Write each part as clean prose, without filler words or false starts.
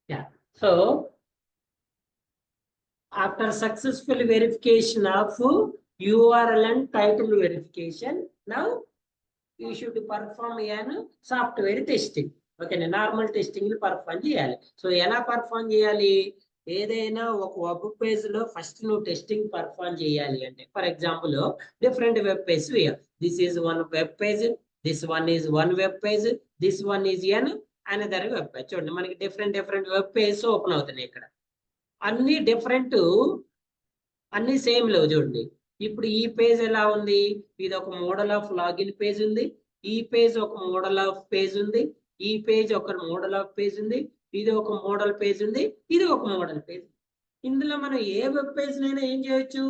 Yeah. So after successful verification of URL and title verification, now you should perform an software testing. Okay, normal testing perform చేయాలి. So ఎలా perform చేయాలి? ఏదైనా ఒక web page లో first నువ్వు testing perform చేయాలి అంటే, for example different web page this is one web page, this one is one web page, this one is another web page. చూడండి మనకి డిఫరెంట్ వెబ్ పేజ్ ఓపెన్ అవుతున్నాయి. ఇక్కడ అన్ని different, అన్ని సేమ్ లేవు. చూడండి ఇప్పుడు ఈ పేజ్ ఎలా ఉంది? ఇది ఒక మోడల్ ఆఫ్ లాగిన్ పేజ్ ఉంది, ఈ పేజ్ ఒక మోడల్ ఆఫ్ పేజ్ ఉంది, ఈ పేజ్ ఒక మోడల్ ఆఫ్ పేజ్ ఉంది, ఇది ఒక మోడల్ పేజ్ ఉంది, ఇది ఒక మోడల్ పేజ్. ఇందులో మనం ఏ వెబ్ పేజ్ నైనా ఏం చేయొచ్చు?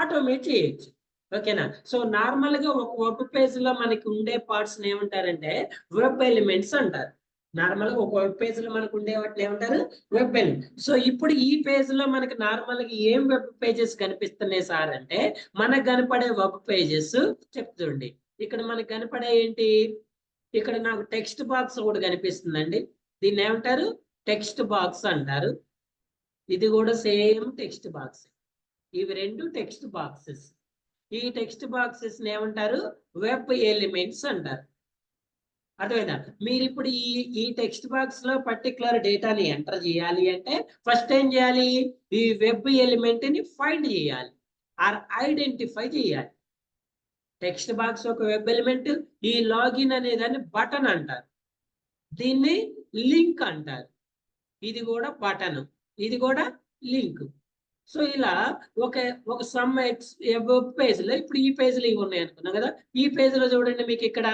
ఆటోమేట్ చేయొచ్చు. ఓకేనా? సో నార్మల్ గా ఒక వెబ్ పేజ్ లో మనకి ఉండే పార్ట్స్ ఏమంటారంటే వెబ్ ఎలిమెంట్స్ అంటారు. నార్మల్ గా ఒక వెబ్ పేజ్ లో మనకు ఉండే వాటిని ఏమంటారు? Web element. సో ఇప్పుడు ఈ పేజ్ లో మనకి నార్మల్ గా ఏం వెబ్ పేజెస్ కనిపిస్తున్నాయి సార్ అంటే, మనకు కనపడే వెబ్ పేజెస్ చెప్తుండండి. ఇక్కడ మనకు కనపడే ఏంటి? ఇక్కడ నాకు టెక్స్ట్ బాక్స్ ఒకటి కనిపిస్తుందండి. దీన్ని ఏమంటారు? టెక్స్ట్ బాక్స్ అంటారు. ఇది కూడా సేమ్ టెక్స్ట్ బాక్స్. ఇవి రెండు టెక్స్ట్ బాక్సెస్. ఈ టెక్స్ట్ బాక్సెస్ ఏమంటారు? వెబ్ ఎలిమెంట్స్ అంటారు. అర్థమైందా? మీరు ఇప్పుడు ఈ టెక్స్ట్ బాక్స్ లో పర్టికులర్ డేటాని ఎంటర్ చేయాలి అంటే ఫస్ట్ ఏం చేయాలి? ఈ వెబ్ ఎలిమెంట్ ని ఫైండ్ చేయాలి ఆర్ ఐడెంటిఫై చేయాలి. టెక్స్ట్ బాక్స్ ఒక వెబ్ ఎలిమెంట్. ఈ లాగిన్ అనే దాన్ని బటన్ అంటారు, దీన్ని లింక్ అంటారు. ఇది కూడా బటన్, ఇది కూడా లింక్. సో ఇలా ఒక సమ్ వెబ్ పేజ్ లో ఇప్పుడు ఈ పేజ్ లో ఇవి ఉన్నాయి అనుకున్నాం కదా. ఈ పేజ్ లో చూడండి మీకు ఇక్కడ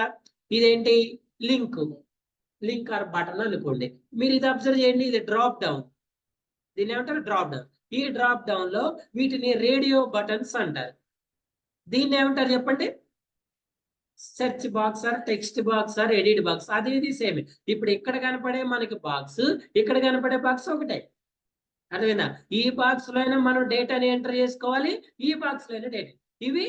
ఇదేంటి? లింక్ ఆర్ బటన్ అనుకోండి. మీరు ఇది అబ్జర్వ్ చేయండి, ఇది డ్రాప్ డౌన్. దీన్ని ఏమంటారు? Drop down. ఈ డ్రాప్ డౌన్ లో వీటిని రేడియో బటన్స్ అంటారు. దీన్ని ఏమంటారు చెప్పండి? Search box or text box or edit box. అది ఇది సేమ్. ఇప్పుడు ఇక్కడ కనపడే మనకి బాక్స్, ఇక్కడ కనపడే బాక్స్ ఒకటే. అర్థమైందా? ఈ బాక్స్ లో అయినా మనం డేటాని ఎంటర్ చేసుకోవాలి, ఈ బాక్స్ లో డేటా. ఇవి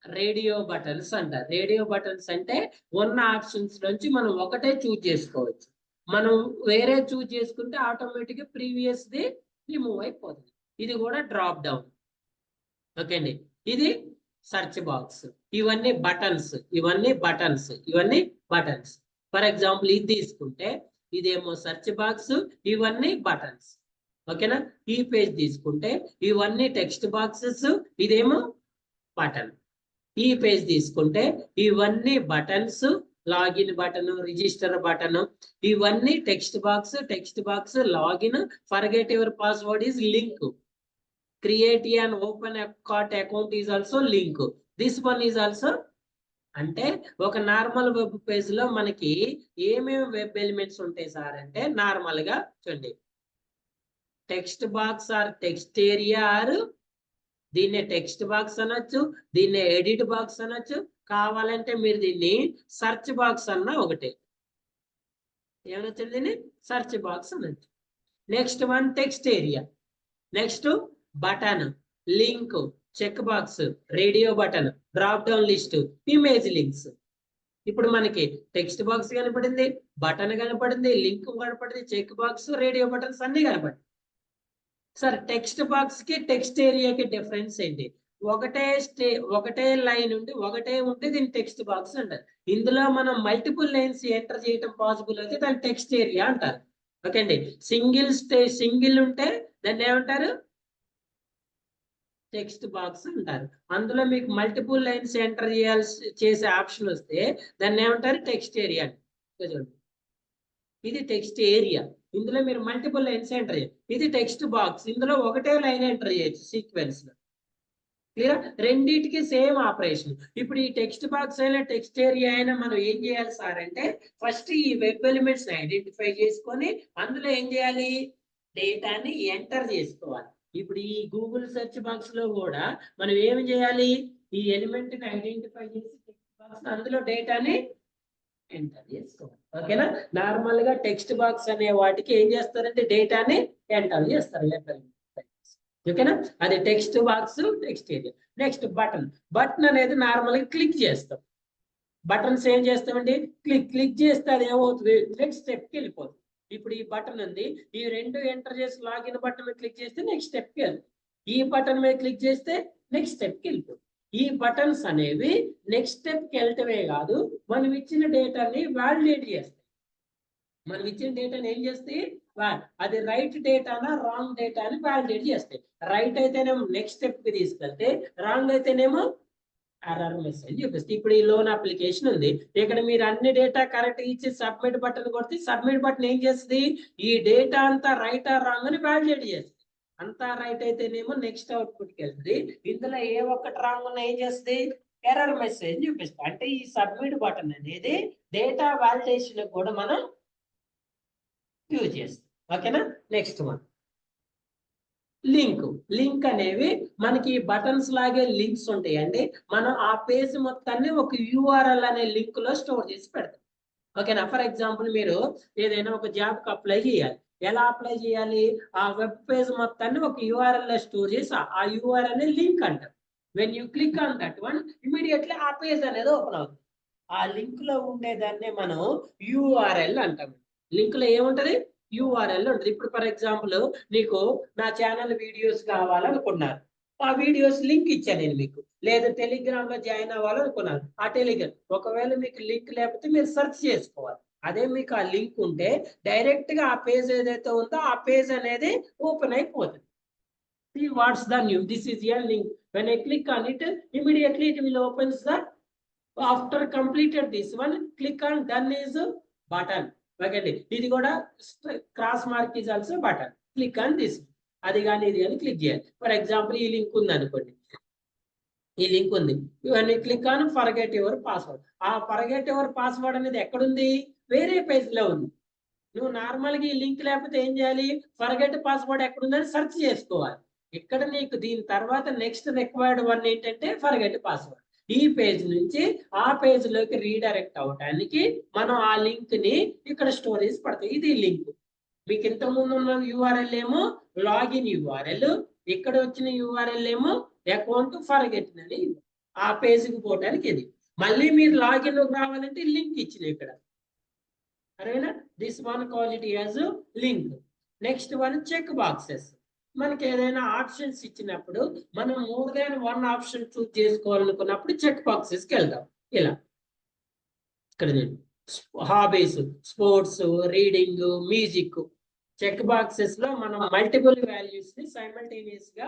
రేడియో బటన్స్ అంటారు. రేడియో బటన్స్ అంటే ఉన్న ఆప్షన్స్ నుంచి మనం ఒకటే చూజ్ చేసుకోవచ్చు. మనం వేరే చూజ్ చేసుకుంటే ఆటోమేటిక్ గా ప్రీవియస్ ది రిమూవ్ అయిపోతుంది. ఇది కూడా డ్రాప్ డౌన్. ఓకే అండి. ఇది సెర్చ్ బాక్స్. ఇవన్నీ బటన్స్, ఇవన్నీ బటన్స్, ఇవన్నీ బటన్స్. ఫర్ ఎగ్జాంపుల్ ఇది తీసుకుంటే ఇదేమో సెర్చ్ బాక్స్, ఇవన్నీ బటన్స్. ఓకేనా? ఈ పేజ్ తీసుకుంటే ఇవన్నీ టెక్స్ట్ బాక్సెస్, ఇదేమో బటన్. ఈ పేజ్ తీసుకుంటే ఇవన్నీ buttons, login button, register button, ఇవన్నీ text box, login, forget your password is link, create and open account is also link, this one is also. అంటే ఒక నార్మల్ వెబ్ పేజ్ లో మనకి ఏమేమి వెబ్ ఎలిమెంట్స్ ఉంటాయి సార్ అంటే, నార్మల్ గా చూడండి text box or text area or దీన్నే టెక్స్ట్ బాక్స్ అనొచ్చు, దీన్నే ఎడిట్ బాక్స్ అనొచ్చు, కావాలంటే మీరు దీన్ని సెర్చ్ బాక్స్ అన్న ఒకటే. ఏమనొచ్చు? దీన్ని సెర్చ్ బాక్స్ అనొచ్చు. Next one text area, next button, link, check box, radio button, drop down list, image links. ఇప్పుడు మనకి టెక్స్ట్ బాక్స్ కనపడింది, బటన్ కనపడింది, లింక్ కనపడింది, చెక్ బాక్స్, రేడియో బటన్స్ అన్ని కనపడింది. సార్ టెక్స్ట్ బాక్స్ కి టెక్స్ట్ ఏరియాకి డిఫరెన్స్ ఏంటి? ఒకటే లైన్ ఉండి ఒకటే ఉంటే దీన్ని టెక్స్ట్ బాక్స్ అంటారు. ఇందులో మనం మల్టిపుల్ లైన్స్ ఎంటర్ చేయడం పాసిబుల్ అయితే దాన్ని టెక్స్ట్ ఏరియా అంటారు. ఓకే అండి. సింగిల్ ఉంటే దాన్ని ఏమంటారు? టెక్స్ట్ బాక్స్ అంటారు. అందులో మీకు మల్టిపుల్ లైన్స్ ఎంటర్ చేసే ఆప్షన్ వస్తే దాన్ని ఏమంటారు? Text area. చూడండి ఇది టెక్స్ట్ ఏరియా, ఇందులో మీరు మల్టిపుల్ లైన్స్ ఎంటర్ చేయొచ్చు. ఇది టెక్స్ట్ బాక్స్, ఇందులో ఒకటే లైన్ ఎంటర్ చేయొచ్చు సీక్వెన్స్ లో. క్లియర్? రెండింటికి సేమ్ ఆపరేషన్. ఇప్పుడు ఈ టెక్స్ట్ బాక్స్ అయినా టెక్స్ట్ ఏరియా అయినా మనం ఏం చేయాలి సార్ అంటే, ఫస్ట్ ఈ వెబ్ ఎలిమెంట్స్ ఐడెంటిఫై చేసుకొని అందులో ఏం చేయాలి? డేటాని ఎంటర్ చేసుకోవాలి. ఇప్పుడు ఈ గూగుల్ సెర్చ్ బాక్స్ లో కూడా మనం ఏమి చేయాలి? ఈ ఎలిమెంట్ ని ఐడెంటిఫై చేసి టెక్స్ట్ బాక్స్ అందులో డేటాని ఎంటర్ చేసుకోవాలి. ఓకేనా? నార్మల్ గా టెక్స్ట్ బాక్స్ అనే వాటికి ఏం చేస్తారంటే డేటాని ఎంటర్ చేస్తారు. ఓకేనా? అది text box, text area. Next button అనేది నార్మల్ గా క్లిక్ చేస్తాం. బటన్స్ ఏం చేస్తామండి? క్లిక్ చేస్తే అది ఏమవుతుంది? నెక్స్ట్ స్టెప్కి వెళ్ళిపోతుంది. ఇప్పుడు ఈ బటన్ ఉంది, ఈ రెండు ఎంటర్ చేసి లాగిన్ బటన్ మీద క్లిక్ చేస్తే నెక్స్ట్ స్టెప్ కి వెళ్తుంది. ఈ బటన్ మీద క్లిక్ చేస్తే నెక్స్ట్ స్టెప్ కి వెళ్తుంది. ఈ బటన్స్ అనేవి నెక్స్ట్ స్టెప్ కి వెళ్ళటమే కాదు, మనం ఇచ్చిన డేటాని వాలిడేట్ చేస్తాయి. మనం ఇచ్చిన డేటాని ఏం చేస్తాయి, అది రైట్ డేటానా రాంగ్ డేటా అని వాలిడేట్ చేస్తాయి. రైట్ అయితేనేమో నెక్స్ట్ స్టెప్ కి తీసుకెళ్తే, రాంగ్ అయితేనేమో ఎర్రర్ మెసేజ్ చూపిస్తుంది. ఇప్పుడు ఈ లోన్ అప్లికేషన్ ఉంది, ఇక్కడ మీరు అన్ని డేటా కరెక్ట్ ఇచ్చి సబ్మిట్ బటన్ కొడితే సబ్మిట్ బటన్ ఏం చేస్తుంది, ఈ డేటా అంతా రైట్ ఆర్ రాంగ్ అని వాలిడేట్ చేస్తుంది. అంతా రైట్ అయితేనేమో నెక్స్ట్ అవుట్పుట్ కి వెళ్తుంది. ఇందులో ఏ ఒక్కటి రాంగ్ ఉన్నా ఏం చేస్తుంది, ఎర్రర్ మెసేజ్ చూపిస్తుంది. అంటే ఈ సబ్మిట్ బటన్ అనేది డేటా వాలిడేషన్ కూడా మనం యూజ్ చేస్తాం. ఓకేనా. నెక్స్ట్ వన్ లింక్ అనేవి మనకి బటన్స్ లాగే లింక్స్ ఉంటాయండి. మనం ఆ పేజ్ మొత్తాన్ని ఒక యూఆర్ఎల్ అనే లింక్ లో స్టోర్ చేసి పెడతాం. ఓకేనా. ఫర్ ఎగ్జాంపుల్ మీరు ఏదైనా ఒక జాబ్ కి అప్లై చేయాలి. ఎలా అప్లై చేయాలి, ఆ వెబ్ పేజ్ మొత్తాన్ని ఒక యూఆర్ఎల్ లో స్టోర్ చేసి ఆ యూఆర్ఎల్ లింక్ అంటారు. When you click on that one, immediately ఆ పేజ్ అనేది ఓపెన్ అవుతుంది. ఆ లింక్ లో ఉండేదాన్ని మనం యూఆర్ఎల్ అంటాం. లింక్ లో ఏముంటది, యూఆర్ఎల్ ఉంటుంది. ఇప్పుడు ఫర్ ఎగ్జాంపుల్ నీకు నా ఛానల్ వీడియోస్ కావాలనుకున్నారు, ఆ వీడియోస్ లింక్ ఇచ్చాను నేను మీకు. లేదా టెలిగ్రామ్ లో జాయిన్ అవ్వాలనుకున్నారు, ఆ టెలిగ్రామ్. ఒకవేళ మీకు లింక్ లేకపోతే మీరు సెర్చ్ చేసుకోవాలి. అదే మీకు ఆ లింక్ ఉంటే డైరెక్ట్ గా ఆ పేజ్ ఏదైతే ఉందో ఆ పేజ్ అనేది ఓపెన్ అయిపోతుంది. See what's the new, this is your link. When I click on it, immediately it will opens the, after completed this one, click on done is button. Okay, ఇది కూడా cross mark is also button. Click on this, అది కానీ ఇది కానీ click చేయాలి. For example ఈ link ఉంది అనుకోండి, ఈ లింక్ ఉంది, ఇవన్నీ click on forget your password. ఆ ఫర్గెట్ యువర్ పాస్వర్డ్ అనేది ఎక్కడుంది, వేరే పేజ్ లో ఉంది. నువ్వు నార్మల్ గా ఈ లింక్ లేకపోతే ఏం చేయాలి, ఫర్గెట్ పాస్వర్డ్ ఎక్కడుందని సెర్చ్ చేసుకోవాలి. ఇక్కడ నీకు దీని తర్వాత నెక్స్ట్ రిక్వైర్డ్ వన్ ఏంటంటే ఫర్గెట్ పాస్వర్డ్. ఈ పేజ్ నుంచి ఆ పేజ్ లోకి రీడైరెక్ట్ అవడానికి మనం ఆ లింక్ ని ఇక్కడ స్టోరేజ్ పడతాయి. ఇది లింక్. మీకు ఇంత ముందు ఉన్న యూఆర్ఎల్ ఏమో లాగిన్ యూఆర్ఎల్, ఇక్కడ వచ్చిన యూఆర్ఎల్ ఏమో అకౌంట్ ఫర్గెట్ అని ఆ పేజ్కి పోవడానికి. ఇది మళ్ళీ మీరు లాగిన్ రావాలంటే లింక్ ఇచ్చిన ఇక్కడ. అరేనా, this one quality as link. Next one check boxes. మనకి ఏదైనా ఆప్షన్స్ ఇచ్చినప్పుడు మనం more than one option choose చేసుకోవాలనుకున్నప్పుడు చెక్ బాక్సెస్ కి వెళ్దాం. ఇలా ఇక్కడ నేను hobbies, sports, reading, music, check boxes లో మనం మల్టిపుల్ వాల్యూస్ ని సైమల్టేనియస్ గా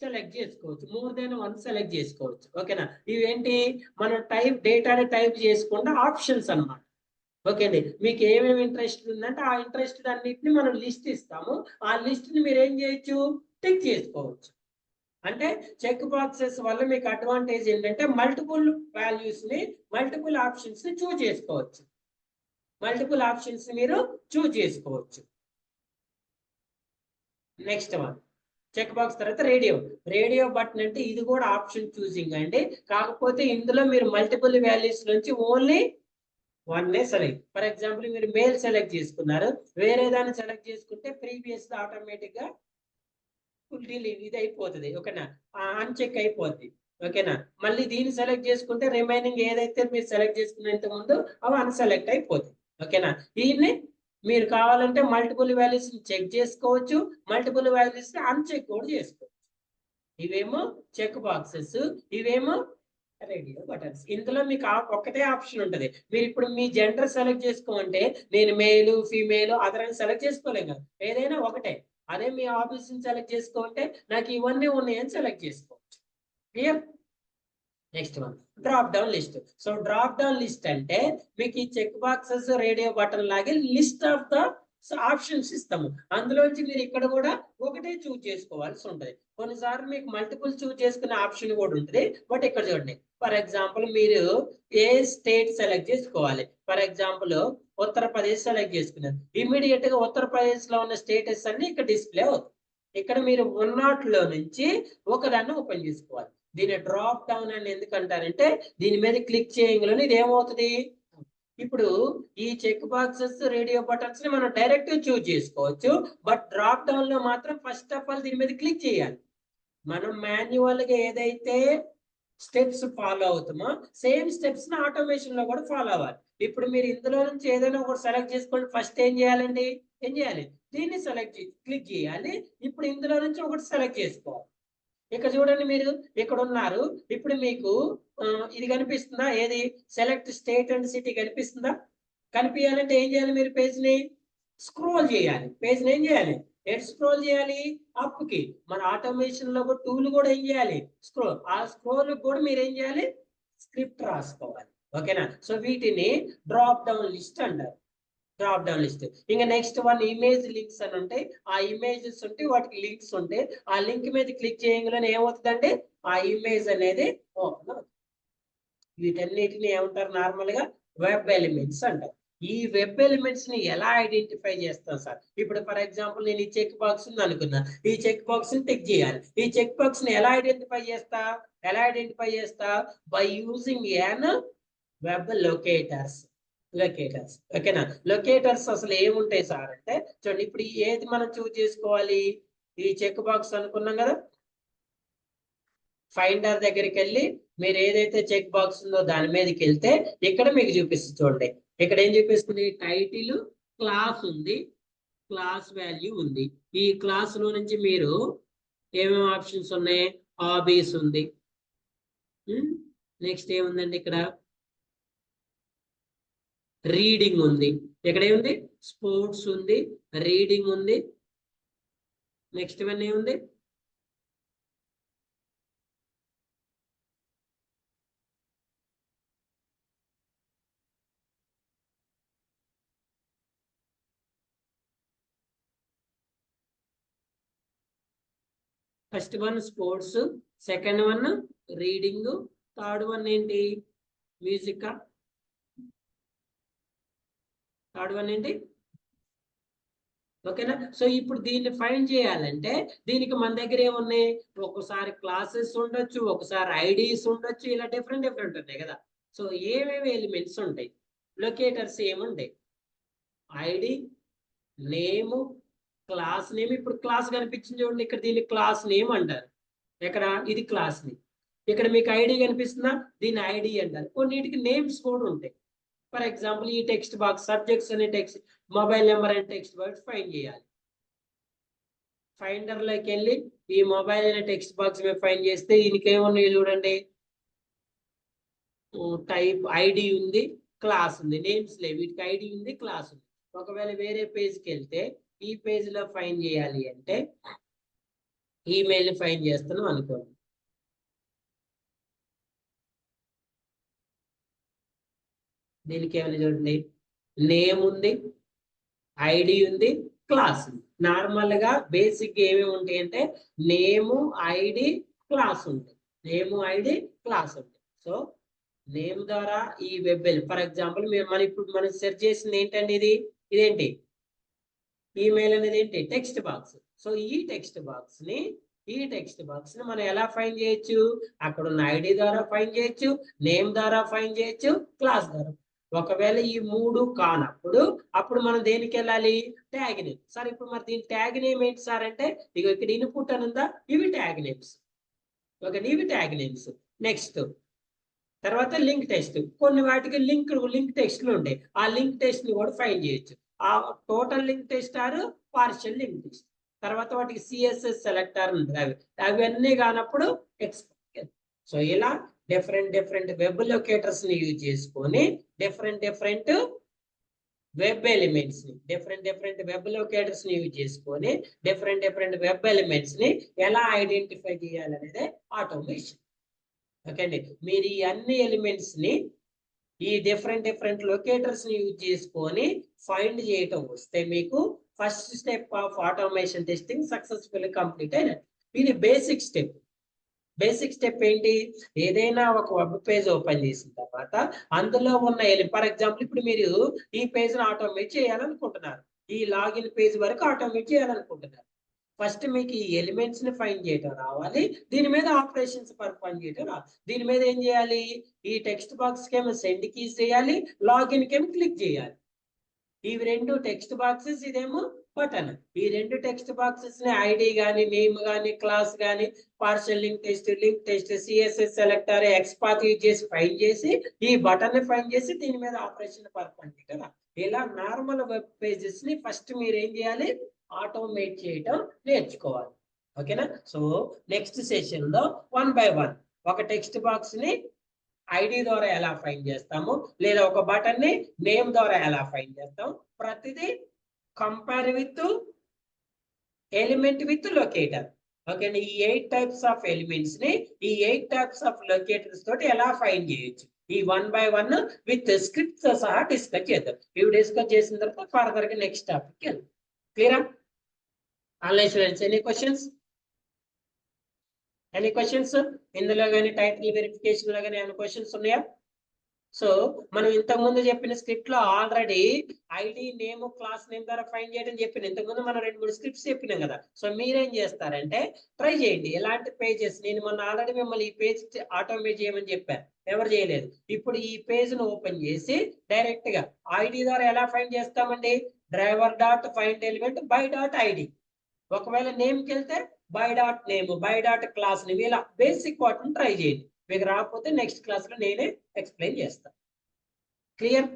సెలెక్ట్ చేసుకోవచ్చు. మోర్ దెన్ వన్ సెలెక్ట్ చేసుకోవచ్చు. ఓకేనా. ఇవేంటి, మనం డేటాని టైప్ చేసుకుంటే ఆప్షన్స్ అన్నమాట. ఓకే అండి. మీకు ఏమేమి ఇంట్రెస్ట్ ఉందంటే ఆ ఇంట్రెస్ట్ అన్నిటిని మనం లిస్ట్ ఇస్తాము. ఆ లిస్ట్ ని మీరు ఏం చేయొచ్చు, టిక్ చేసుకోవచ్చు. అంటే చెక్ బాక్సెస్ వల్ల మీకు అడ్వాంటేజ్ ఏంటంటే మల్టిపుల్ వాల్యూస్ ని, మల్టిపుల్ ఆప్షన్స్ ని చూస్ చేసుకోవచ్చు. మల్టిపుల్ ఆప్షన్స్ మీరు చూస్ చేసుకోవచ్చు. నెక్స్ట్ వన్ చెక్ బాక్స్ తర్వాత రేడియో బటన్. అంటే ఇది కూడా ఆప్షన్ చూసింగ్ అండి. కాకపోతే ఇందులో మీరు మల్టిపుల్ వాల్యూస్ నుంచి only one select. For example మీరు మేల్ సెలెక్ట్ చేసుకున్నారు, వేరే దాన్ని సెలెక్ట్ చేసుకుంటే ప్రీవియస్ ఆటోమేటిక్ గా ఇది అయిపోతుంది. ఓకేనా, అన్చెక్ అయిపోద్ది. ఓకేనా. మళ్ళీ దీన్ని సెలెక్ట్ చేసుకుంటే రిమైనింగ్ ఏదైతే మీరు సెలెక్ట్ చేసుకునేంత ముందు అవి అన్సెలెక్ట్ అయిపోతాయి. ఓకేనా. దీన్ని మీరు కావాలంటే మల్టిపుల్ వాల్యూస్ చెక్ చేసుకోవచ్చు, మల్టిపుల్ వాల్యూస్ అన్చెక్ కూడా చేసుకోవచ్చు. ఇవేమో చెక్ బాక్సెస్, ఇవేమో రేడియో బటన్స్. ఇందులో మీకు ఒక్కటే ఆప్షన్ ఉంటది. మీరు ఇప్పుడు మీ జెండర్ సెలెక్ట్ చేసుకోమంటే నేను మేలు, ఫీమేల్, అదర్ అని సెలెక్ట్ చేసుకోలేం కదా, ఏదైనా ఒకటే. అదే మీ ఆఫీస్ ని సెలెక్ట్ చేసుకోమంటే నాకు ఇవన్నీ ఉన్నాయని సెలెక్ట్ చేసుకోవచ్చు. Clear. Next one drop down list. So drop down list అంటే మీకు ఈ చెక్ బాక్సెస్ రేడియో బటన్ లాగే లిస్ట్ ఆఫ్ ద ఆప్షన్స్ ఇస్తాము. అందులోంచి మీరు ఇక్కడ కూడా ఒకటే చూస్ చేసుకోవాల్సి ఉంటుంది. కొన్నిసార్లు మీకు మల్టిపుల్ చూస్ చేసుకునే ఆప్షన్ కూడా ఉంటుంది. బట్ ఇక్కడ చూడండి, ఫర్ ఎగ్జాంపుల్ మీరు ఏ స్టేట్ సెలెక్ట్ చేసుకోవాలి. ఫర్ ఎగ్జాంపుల్ ఉత్తరప్రదేశ్ సెలెక్ట్ చేసుకున్నారు, ఇమీడియట్ గా ఉత్తరప్రదేశ్ లో ఉన్న స్టేటస్ అన్ని ఇక్కడ డిస్ప్లే అవుతుంది. ఇక్కడ మీరు ఉన్నట్లో నుంచి ఒకదాన్ని ఓపెన్ చేసుకోవాలి. దీన్ని డ్రాప్ డౌన్ అని ఎందుకంటారంటే దీని మీద క్లిక్ చేయగానే ఇది ఏమవుతుంది, ఇప్పుడు ఈ చెక్ బాక్సెస్ రేడియో బటన్స్ ని మనం డైరెక్ట్ చూస్ చేసుకోవచ్చు. బట్ డ్రాప్ డౌన్ లో మాత్రం ఫస్ట్ ఆఫ్ ఆల్ దీని మీద క్లిక్ చేయాలి. మనం మాన్యువల్ గా ఏదైతే స్టెప్స్ ఫాలో అవుతామో సేమ్ స్టెప్స్ ని ఆటోమేషన్ లో కూడా ఫాలో అవ్వాలి. ఇప్పుడు మీరు ఇందులో నుంచి ఏదైనా ఒకటి సెలెక్ట్ చేసుకోండి. ఫస్ట్ ఏం చేయాలండి? ఏం చేయాలి? దీన్ని క్లిక్ చేయాలి. ఇప్పుడు ఇందులో నుంచి ఒకటి సెలెక్ట్ చేసుకోవాలి. ఇక్కడ చూడండి, మీరు ఇక్కడ ఉన్నారు. ఇప్పుడు మీకు ఇది కనిపిస్తుందా? ఏది? సెలెక్ట్ స్టేట్ అండ్ సిటీ కనిపిస్తుందా? కనిపించాలంటే ఏం చేయాలి? మీరు పేజ్ ని స్క్రోల్ చేయాలి. పేజ్ ని ఏం చేయాలి? ఎటు స్క్రోల్ చేయాలి? అప్ కి. మన ఆటోమేషన్ లో టూల్ కూడా ఏం చేయాలి? స్క్రోల్. ఆ స్క్రోల్ కూడా మీరు ఏం చేయాలి? స్క్రిప్ట్ రాసుకోవాలి. ఓకేనా? సో వీటిని డ్రాప్ డౌన్ లిస్ట్ అంటారు. Drop down list. ఇంకా నెక్స్ట్ వన్ ఇమేజ్ లింక్స్ అని ఉంటాయి. ఆ ఇమేజెస్ ఉంటే వాటికి లింక్స్ ఉంటాయి. ఆ లింక్ మీద క్లిక్ చేయగానే ఏమవుతుందంటే ఆ ఇమేజ్ అనేది ఓపెన్ అవుతుంది. వీటన్నిటిని ఏమంటారు? నార్మల్ గా వెబ్ ఎలిమెంట్స్ అంటారు. ఈ వెబ్ ఎలిమెంట్స్ ని ఎలా ఐడెంటిఫై చేస్తాం సార్? ఇప్పుడు ఫర్ ఎగ్జాంపుల్ నేను ఈ చెక్ బాక్స్ ఉంది అనుకున్నా. ఈ చెక్ బాక్స్ ని టిక్ చేయాలి. ఈ చెక్ బాక్స్ ని ఎలా ఐడెంటిఫై చేస్తా? By using an web locators. ఓకేనా? లొకేటర్స్ అసలు ఏముంటాయి సార్ అంటే, చూడండి, ఇప్పుడు ఏది మనం చూస్ చేసుకోవాలి? ఈ చెక్ బాక్స్ అనుకున్నాం కదా. ఫైండర్ దగ్గరికి వెళ్ళి మీరు ఏదైతే చెక్ బాక్స్ ఉందో దాని మీదకి వెళ్తే ఇక్కడ మీకు చూపిస్తుంది. చూడండి, ఇక్కడ ఏం చూపిస్తుంది? టైటిల్, క్లాస్ ఉంది, క్లాస్ వాల్యూ ఉంది. ఈ క్లాస్ లో నుంచి మీరు ఏమేమి ఆప్షన్స్ ఉన్నాయి? హాబీస్ ఉంది. నెక్స్ట్ ఏముందండి? ఇక్కడ రీడింగ్ ఉంది. ఇక్కడ ఏముంది? స్పోర్ట్స్ ఉంది, రీడింగ్ ఉంది. నెక్స్ట్ వన్ ఏముంది? First one sports, second one reading, third one ఏంటి? మ్యూజిక్. థర్డ్ వన్ ఏంటి? ఓకేనా? సో ఇప్పుడు దీన్ని ఫైండ్ చేయాలంటే దీనికి మన దగ్గర ఏమున్నాయి? ఒక్కసారి క్లాసెస్ ఉండొచ్చు, ఒకసారి ఐడీస్ ఉండొచ్చు, ఇలా డిఫరెంట్ ఉంటాయి కదా. సో ఏమేమి ఎలిమెంట్స్ ఉంటాయి? లొకేటర్స్ ఏముంటాయి? ఐడి, నేము, క్లాస్ నేమ్. ఇప్పుడు క్లాస్ కనిపించింది చూడండి, ఇక్కడ దీన్ని క్లాస్ నేమ్ అంటారు. ఎక్కడ? ఇది క్లాస్ నేమ్. ఇక్కడ మీకు ఐడి కనిపిస్తుందా? దీన్ని ఐడి అంటారు. కొన్నిటికి నేమ్స్ కూడా ఉంటాయి. ఫర్ ఎగ్జాంపుల్ ఈ టెక్స్ట్ బాక్స్ సబ్జెక్ట్స్ అనే టెక్స్ట్, మొబైల్ నెంబర్ అనే టెక్స్ట్ బాక్స్ ఫైండ్ చేయాలి. ఫైండర్ లోకి వెళ్ళి ఈ మొబైల్ అనే టెక్స్ట్ బాక్స్ మీద ఫైండ్ చేస్తే దీనికి ఏమున్నాయి చూడండి. టైప్ ఐడి ఉంది, క్లాస్ ఉంది. నేమ్స్ లేవు, వీటికి ఐడి ఉంది, క్లాస్ ఉంది. ఒకవేళ వేరే పేజ్కి వెళ్తే ఈ పేజ్ లో ఫైండ్ చేయాలి అంటే ఈమెయిల్ ఫైండ్ చేస్తున్నాం అనుకోండి. దీనికి ఏమైనా చూడండి, నేమ్ ఉంది, ఐడి ఉంది, క్లాస్ ఉంది. నార్మల్ గా బేసిక్ ఏమేమి ఉంటాయి అంటే నేము, ఐడి, క్లాస్ ఉంటుంది. నేము, ఐడి, క్లాస్ ఉంటుంది. సో నేమ్ ద్వారా ఈ వెబ్ ఫర్ ఎగ్జాంపుల్ ఇప్పుడు మనం సెర్చ్ చేసింది ఏంటండి? ఇదేంటి? ఈమెయిల్ అనేది ఏంటి? Text box. సో ఈ టెక్స్ట్ బాక్స్ ని మనం ఎలా ఫైండ్ చేయొచ్చు? అక్కడ ఉన్న ఐడి ద్వారా ఫైండ్ చేయొచ్చు, నేమ్ ద్వారా ఫైండ్ చేయొచ్చు, క్లాస్ ద్వారా. ఒకవేళ ఈ మూడు కానప్పుడు అప్పుడు మనం దేనికి వెళ్ళాలి? Tag name. సార్ ఇప్పుడు మరి దీని ట్యాగ్ నేమ్ ఏంటి సార్ అంటే, ఇక్కడ ఇన్పుట్ అని ఉందా? ఇవి ట్యాగ్ నేమ్స్. ఓకే, ఇవి ట్యాగ్ నేమ్స్. నెక్స్ట్ తర్వాత లింక్ టెక్స్ట్. కొన్ని వాటికి లింక్ టెక్స్ట్లు ఉంటాయి. ఆ లింక్ టెక్స్ట్ ని కూడా ఫైండ్ చేయొచ్చు. ఆ total link test are partial link test. తర్వాత వాటికి సిఎస్ఎస్ సెలెక్టర్ ఉంటుంది. అవన్నీ కానప్పుడు ఎక్స్పోర్ట్. సో ఇలా డిఫరెంట్ వెబ్ లొకేటర్స్ ని యూజ్ చేసుకొని డిఫరెంట్ వెబ్ ఎలిమెంట్స్ ని డిఫరెంట్ వెబ్ లొకేటర్స్ ని యూజ్ చేసుకొని డిఫరెంట్ వెబ్ ఎలిమెంట్స్ ని ఎలా ఐడెంటిఫై చేయాలనేదే ఆటోమేషన్. ఓకే అండి, మీరు ఈ అన్ని ఎలిమెంట్స్ ని ఈ డిఫరెంట్ లొకేటర్స్ ని యూజ్ చేసుకొని ఫైండ్ చేయటం వస్తే మీకు first step of automation testing successful complete అయినట్టు. ఇది బేసిక్ స్టెప్. ఏంటి? ఏదైనా ఒక వెబ్ పేజ్ ఓపెన్ చేసిన తర్వాత అందులో ఉన్న ఫర్ ఎగ్జాంపుల్ ఇప్పుడు మీరు ఈ పేజ్ ని ఆటోమేట్ చేయాలనుకుంటున్నారు. ఈ లాగిన్ పేజ్ వరకు ఆటోమేట్ చేయాలనుకుంటున్నారు. ఫస్ట్ మీకు ఈ ఎలిమెంట్స్ ని ఫైండ్ చేయటం రావాలి, దీని మీద ఆపరేషన్స్ పర్ఫార్మ్ చేయటం రావాలి. దీని మీద ఏం చేయాలి? ఈ టెక్స్ట్ బాక్స్ కేమో సెండ్ కీస్ చేయాలి, లాగిన్ కేమో క్లిక్ చేయాలి. ఇవి రెండు టెక్స్ట్ బాక్సెస్, ఇదేమో బటన్. ఈ రెండు టెక్స్ట్ బాక్సెస్ ని ఐడి గాని, నేమ్ గాని, క్లాస్ గాని, partial link test, CSS selector, XPath use చేసి ఫైండ్ చేసి ఈ బటన్ ని ఫైండ్ చేసి దీని మీద ఆపరేషన్ పర్ఫామ్ కదా. ఇలా నార్మల్ వెబ్ పేజెస్ ని ఫస్ట్ మీరు ఏం చేయాలి, ఆటోమేట్ చేయటం నేర్చుకోవాలి. ఓకేనా. సో నెక్స్ట్ సెషన్ లో 1 by 1 ఒక టెక్స్ట్ బాక్స్ ని ఐడి ద్వారా ఎలా ఫైండ్ చేస్తాము, లేదా ఒక బటన్ ని నేమ్ ద్వారా ఎలా ఫైండ్ చేస్తాం, ప్రతిదీ compare with element with locator. Okay అండి. ఈ 8 టైప్స్ ఆఫ్ ఎలిమెంట్స్ ని ఈ 8 టైప్స్ ఆఫ్ లొకేటర్స్ తోటి ఎలా ఫైండ్ చేయొచ్చు, ఈ 1 by 1 విత్ స్క్రిప్ట్స్ తో సహా డిస్కస్ చేద్దాం. ఇవి డిస్కస్ చేసిన తర్వాత ఫర్దర్ గా నెక్స్ట్ టాపిక్ వెళ్దాం. క్లియరా? Online students, any questions? Any questions? ఇందులో కానీ టైటిల్ వెరిఫికేషన్ లో కానీ ఏమైనా క్వశ్చన్స్ ఉన్నాయా? సో మనం ఇంతకు ముందు చెప్పిన స్క్రిప్ట్ లో already ID name class name ద్వారా ఫైండ్ చేయడం చెప్పిన. ఇంతకుముందు మనం 2-3 స్క్రిప్ట్స్ చెప్పినాం కదా. సో మీరేం చేస్తారంటే ట్రై చేయండి. ఎలాంటి పేజెస్, నేను మొన్న ఆల్రెడీ మిమ్మల్ని ఈ పేజ్ ఆటోమేట్ చేయమని చెప్పాను, ఎవరు చేయలేదు. ఇప్పుడు ఈ పేజ్ ను ఓపెన్ చేసి డైరెక్ట్ గా ఐడి ద్వారా ఎలా ఫైండ్ చేస్తామండి, driver dot find element by dot ID. ఒకవేళ నేమ్ కి వెళ్తే by dot name, by dot class name, ఇలా బేసిక్ వాటిని ట్రై చేయండి. మీకు రాకపోతే నెక్స్ట్ క్లాస్ లో నేనే ఎక్స్ప్లెయిన్ చేస్తాను. క్లియర్?